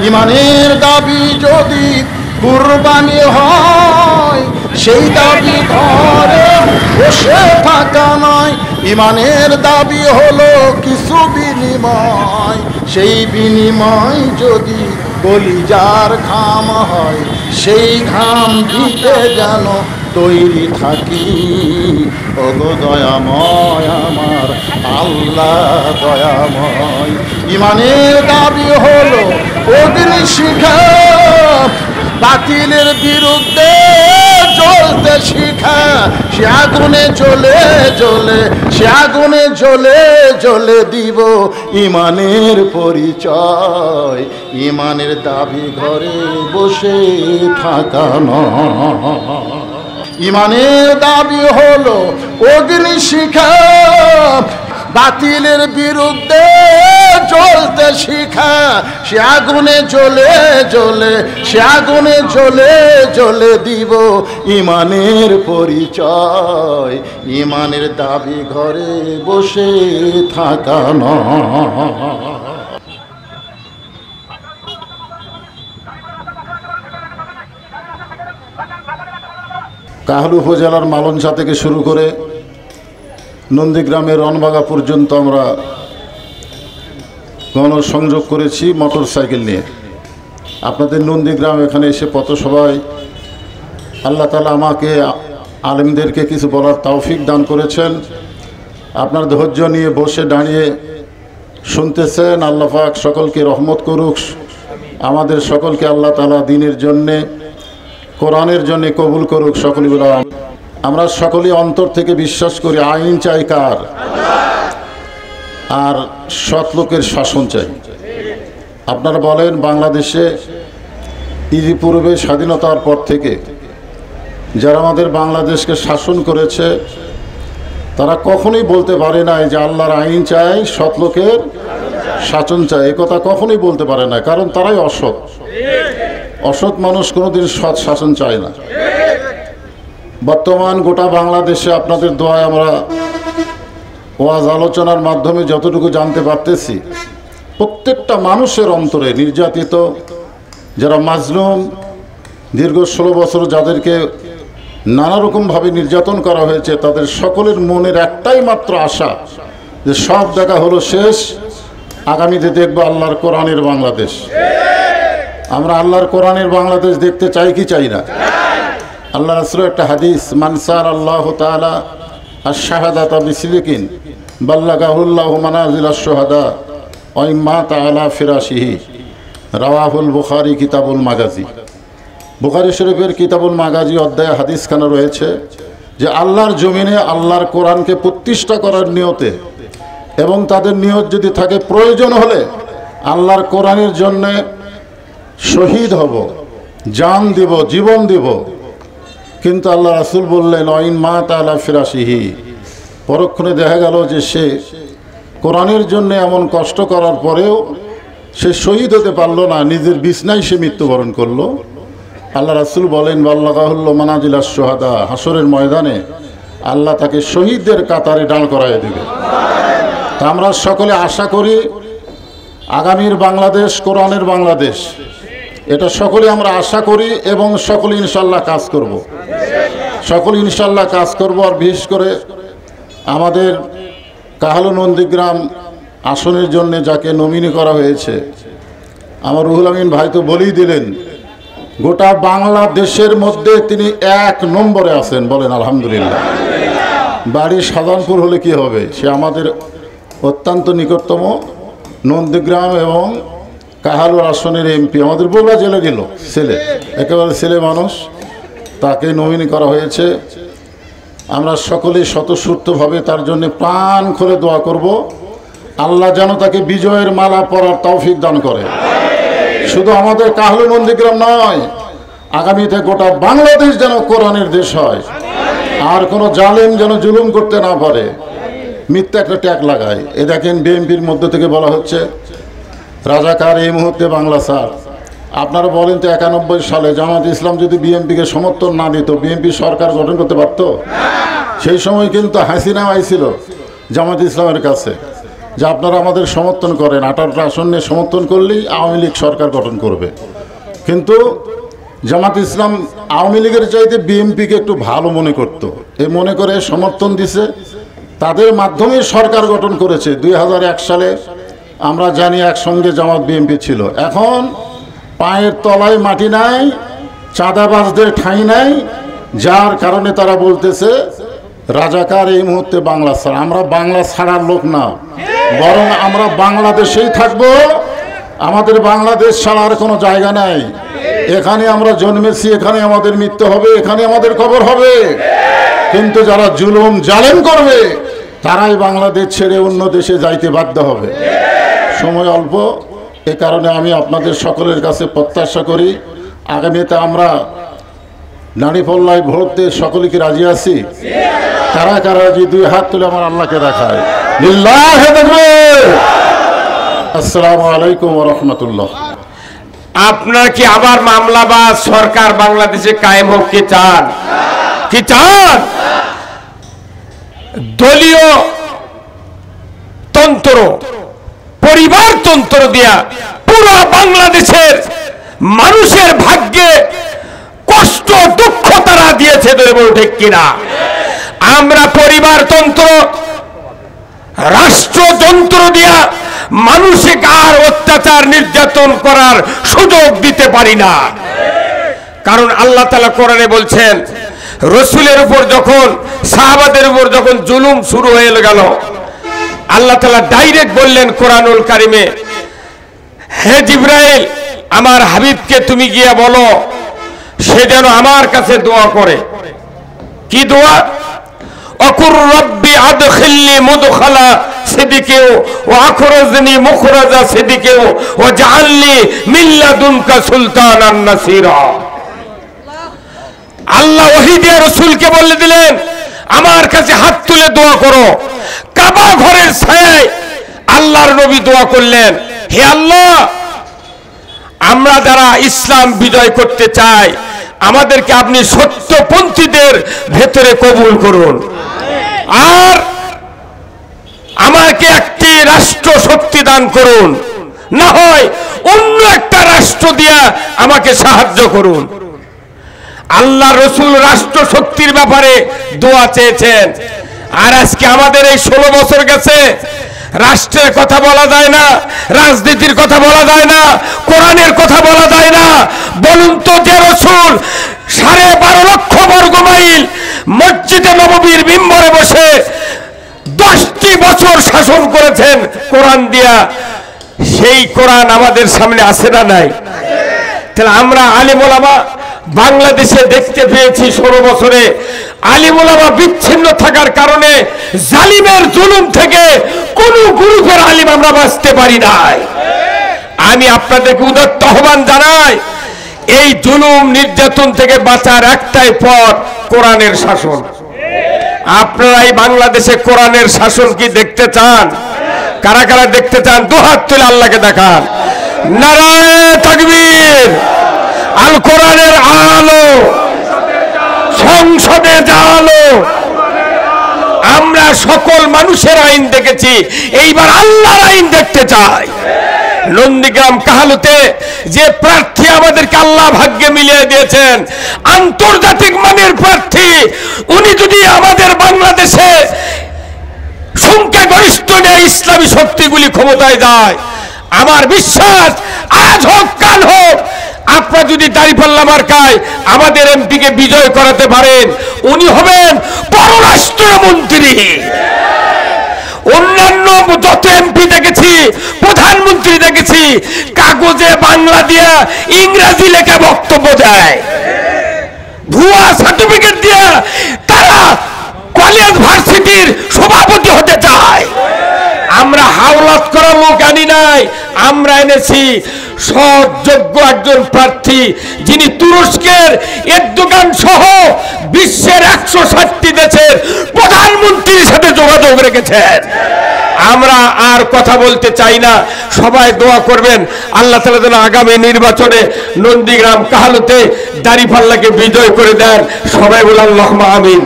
ইমানের দাবি যদি কুরবানি হয়, সেই দাবি ঘরে বসে থাকা নয়। ইমানের দাবি হলো কিছু বিনিময়, সেই বিনিময় যদি কলিজার ঘাম হয়, সেই ঘাম দিতে যেন তৈরি থাকি। ওগো দয়াময় আমার আল্লাহ দয়াময়। ইমানের দাবি হলো অগ্নি শিখা, বাতিলের বিরুদ্ধে জ্বলতে শিখা। সে আগুনে জ্বলে জ্বলে, সে আগুনে জ্বলে জ্বলে দিব ইমানের পরিচয়। ইমানের দাবি ঘরে বসে থাকা নয়। ইমানের দাবি হলো অগ্নি শিখা, বাতিলের বিরুদ্ধে জ্বলতে শিখা। সে আগুনে জ্বলে জ্বলে, সে আগুনে জ্বলে জ্বলে দিব ইমানের পরিচয়। ইমানের দাবি ঘরে বসে থাকা নয়। কাহালু উপজেলার মালঞ্চা থেকে শুরু করে নন্দীগ্রামের রনবাগা পর্যন্ত আমরা গণসংযোগ করেছি মোটর সাইকেল নিয়ে। আপনাদের নন্দীগ্রাম এখানে এসে পথসভায় আল্লাহ তাআলা আমাকে আলেমদেরকে কিছু বলার তৌফিক দান করেছেন। আপনার ধৈর্য নিয়ে বসে দাঁড়িয়ে শুনতেছেন। আল্লাহ পাক সকলকে রহমত করুক, আমাদের সকলকে আল্লাহ তাআলা দ্বীনের জন্যে, কোরআনের জন্য কবুল করুক। সকলে বলা, আমরা সকলেই অন্তর থেকে বিশ্বাস করি আইন চাই কার? আর সৎ লোকের শাসন চাই। আপনারা বলেন, বাংলাদেশে ইতিপূর্বে স্বাধীনতার পর থেকে যারা আমাদের বাংলাদেশকে শাসন করেছে, তারা কখনোই বলতে পারে না যে আল্লাহর আইন চাই, সৎ লোকের শাসন চাই। এ কথা কখনোই বলতে পারে না, কারণ তারাই অসৎ। অসৎ মানুষ কোনোদিন সৎ শাসন চায় না। বর্তমান গোটা বাংলাদেশে আপনাদের দোয়ায় আমরা ওয়াজ আলোচনার মাধ্যমে যতটুকু জানতে পারতেছি, প্রত্যেকটা মানুষের অন্তরে নির্যাতিত যারা মাজলুম, দীর্ঘ 16 বছর যাদেরকে নানা রকমভাবে নির্যাতন করা হয়েছে, তাদের সকলের মনের একটাই মাত্র আশা যে সব দেখা হলো শেষ, আগামীতে দেখবো আল্লাহর কোরআনের বাংলাদেশ। আমরা আল্লাহর কোরআনের বাংলাদেশ দেখতে চাই কি চাই না? আল্লাহ রাসূলের একটা হাদিস, মানসার আল্লাহ তাআলা আশ-শাহাদাতা বিসিলিকিন বাল্লাগাহুল্লাহু মানাজিলাশ শুহাদা ওয়া ইম্মাতা আলা ফিরাশিহি, রাওয়াহুল বুখারী কিতাবুল মাগাজি। বুখারী শরীফের কিতাবুল মাগাজি অধ্যায়ে হাদিসখানা রয়েছে যে আল্লাহর জমিনে আল্লাহর কোরআনকে প্রতিষ্ঠা করার নিয়তে, এবং তাদের নিয়ত যদি থাকে প্রয়োজন হলে আল্লাহর কোরআনের জন্যে শহীদ হব, জান দিব, জীবন দিব। কিন্তু আল্লাহ রাসূল বললেন ওয়াইন মাতা আলা ফিরাশিহি, পরক্ষণে দেখা গেল যে সে কোরআনের জন্য এমন কষ্ট করার পরেও সে শহীদ হতে পারলো না, নিজের বিছনায় সে মৃত্যুবরণ করলো। আল্লাহ রাসূল বলেন বাল্লাগাহুল্লাহু মানাজিলাশ শুহাদা, হাসরের ময়দানে আল্লাহ তাকে শহীদদের কাতারে দাঁড় করাইয়া দেবে। তা আমরা সকলে আশা করি আগামীর বাংলাদেশ কোরআনের বাংলাদেশ, এটা সকলে আমরা আশা করি এবং সকলে ইনশাল্লাহ কাজ করব। সকলে ইনশাল্লাহ কাজ করব। আর বিশেষ করে আমাদের কাহালু নন্দীগ্রাম আসনের জন্য যাকে নমিনি করা হয়েছে, আমার রুহুল আমিন ভাই তো বলেই দিলেন, গোটা বাংলাদেশের মধ্যে তিনি 1 নম্বরে আছেন। বলেন আলহামদুলিল্লাহ। বাড়ি সাধারণপুর হলে কি হবে, সে আমাদের অত্যন্ত নিকটতম নন্দীগ্রাম এবং কাহালুর আসনের এমপি, আমাদের বগুড়া জেলারই ছেলে, একেবারে ছেলে মানুষ, তাকে নমিনি করা হয়েছে। আমরা সকলেই স্বতঃস্ফূর্তভাবে তার জন্য প্রাণ খুলে দোয়া করব, আল্লাহ যেন তাকে বিজয়ের মালা পরার তৌফিক দান করে। শুধু আমাদের কাহালু নন্দীগ্রাম নয়, আগামীতে গোটা বাংলাদেশ যেন কোরআনের দেশ হয়, আর কোনো জালেম যেন জুলুম করতে না পারে, মিথ্যা একটা ট্যাগ লাগায়। এ দেখেন বিএনপির মধ্য থেকে বলা হচ্ছে রাজাকার এই মুহূর্তে বাংলা স্যার। আপনারা বলেন তো 91 সালে জামাত ইসলাম যদি বিএনপিকে সমর্থন না দিত, বিএনপি সরকার গঠন করতে পারত? সেই সময় কিন্তু হাসিনা আইছিল জামাত ইসলামের কাছে যে আপনারা আমাদের সমর্থন করেন, 18টা আসন নিয়ে সমর্থন করলেই আওয়ামী লীগ সরকার গঠন করবে। কিন্তু জামাত ইসলাম আওয়ামী লীগের চাইতে বিএনপিকে একটু ভালো মনে করত, এই মনে করে সমর্থন দিছে, তাদের মাধ্যমেই সরকার গঠন করেছে। 2001 সালে আমরা জানি একসঙ্গে জামাত বিএনপি ছিল। এখন পায়ের তলায় মাটি নাই, চাঁদাবাজদের ঠাঁই নাই, যার কারণে তারা বলতেছে রাজাকার এই মুহূর্তে বাংলা ছাড়া। আমরা বাংলা ছাড়ার লোক না, বরং আমরা বাংলাদেশেই থাকব। আমাদের বাংলাদেশ ছাড়ার কোনো জায়গা নাই। এখানে আমরা জন্মেছি, এখানে আমাদের মৃত্যু হবে, এখানে আমাদের কবর হবে। কিন্তু যারা জুলুম জালেম করবে তারাই বাংলাদেশ ছেড়ে অন্য দেশে যাইতে বাধ্য হবে। সময় অল্প, এ কারণে আমি আপনাদের সকলের কাছে প্রত্যাশা করি আগামীতে আমরা নারীপল্লায় ভোট দিয়ে সকলে কি রাজি আছি? কারা কারা রাজি? 2 হাত তুলে আমার আল্লাহকে দেখায়। লিল্লাহি তাকবীর। আসসালামু আলাইকুম ওয়া রাহমাতুল্লাহ। আপনারা কি আবার মামলাবাজ সরকার বাংলাদেশে কায়েম হোক কি চান? কি চান? দলীয় তন্ত্র, পরিবার তন্ত্র দিয়া পুরো বাংলাদেশের মানুষের ভাগ্যে কষ্ট দুঃখ তারা দিয়েছে, ঠিক কিনা? আমরা পরিবার তন্ত্র, রাষ্ট্রযন্ত্র দিয়া মানুষকে আর অত্যাচার নির্যাতন করার সুযোগ দিতে পারি না। কারণ আল্লাহ তাআলা কোরআনে বলছেন, রসুলের উপর যখন, সাহাবাদের উপর যখন জুলুম শুরু হয়ে গেল, আল্লাহ তাআলা ডাইরেক্ট বললেন কোরআনুল কারিমে, হে জিবরাইল, আমার হাবিবকে তুমি গিয়ে বলো সে যেন আমার কাছে দোয়া করে। কি দোয়া? অকুর রব্বি আদখিলনি মুদখালা সিদিকে ওয়া আখরাজনি মুখরাজা সিদিকে ওয়া জাআলনি মিন লাদুনকা সুলতানান নাসিরা। আল্লাহ ওহী দিয়ে রাসূলকে বলে দিলেন, আমার কাছে হাত তুলে দোয়া করো। কাবা ঘরের ছায়ায় আল্লাহর নবী দোয়া করলেন, হে আল্লাহ, আমরা যারা ইসলাম বিজয় করতে চাই, আমাদেরকে আপনি সত্যপন্থীদের ভেতরে কবুল করুন, আর আমাকে একটি রাষ্ট্র শক্তি দান করুন, না হয় অন্য একটা রাষ্ট্র দিয়া আমাকে সাহায্য করুন। আল্লাহ রসুল রাষ্ট্র শক্তির ব্যাপারে দোয়া চেয়েছেন। আর আজকে আমাদের এই 16 বছর গেছে, রাষ্ট্রের কথা বলা যায় না, রাজনীতির কথা বলা যায় না, কোরআনের কথা বলা যায় না। বলুন তো, যে রসুল 12.5 লক্ষ বর্গ মাইল মসজিদে নববীর মিম্বরে বসে 10টি বছর শাসন করেছেন কোরআন দিয়া, সেই কোরআন আমাদের সামনে আছে না নাই? তাহলে আমরা আলেম ওলামা বাংলাদেশে দেখতে পেয়েছি 16 বছরে আলেম ওলামা বিচ্ছিন্ন থাকার কারণে জালিমের জুলুম থেকে কোন গ্রুপের আলেম আমরা বাঁচতে পারি নাই। আমি আপনাদেরকে উদাত্ত আহ্বান জানাই, এই জুলুম নির্যাতন থেকে বাঁচার একটাই পথ, কোরআনের শাসন। আপনারা এই বাংলাদেশে কোরআনের শাসন কি দেখতে চান? কারা কারা দেখতে চান? 2 হাত তুলে আল্লাহকে দেখান। নারায়ে তাকবীর। আল কোরআনের আলো সংসদে জালো। আমরা সকল মানুষের আইন দেখেছি, এইবার আল্লাহর আইন দেখতে চাই। নন্দীগ্রাম কাহালুতে যে প্রার্থী আমাদেরকে আল্লাহ ভাগ্যে মিলিয়ে দিয়েছেন, আন্তর্জাতিক মানের প্রার্থী, উনি যদি আমাদের বাংলাদেশে সংখ্যাগরিষ্ঠ নিয়ে ইসলামী শক্তিগুলি ক্ষমতায় যায়, আমার বিশ্বাস আজ হোক কাল হোক, আপনারা যদি দাঁড়িপাল্লা মার্কায় আমাদের এমপিকে বিজয় করাতে পারেন, উনি হবেন পররাষ্ট্রমন্ত্রী। অন্যান্য যত এমপি দেখেছি, প্রধানমন্ত্রী দেখেছি, কাগজে বাংলা দিয়া ইংরেজি লেখা বক্তব্য দেয়, ভুয়া সার্টিফিকেট দিয়া তারা কলেজ ভার্সিটির সভাপতি হতে চায়। আমরা হাওলাত করা লোক আনি নাই, আমরা এনেছি সৎ যোগ্য একজন প্রার্থী, যিনি তুরস্কের এরদোগান সহ বিশ্বের 160টি দেশের প্রধানমন্ত্রীর সাথে যোগাযোগ রেখেছেন। আমরা আর কথা বলতে চাই না, সবাই দোয়া করবেন আল্লাহ তাআলা যেন আগামী নির্বাচনে নন্দীগ্রাম কাহালুতে দাঁড়িপাল্লাকে বিজয় করে দেন। সবাই বলেন আল্লাহুম্মা আমিন।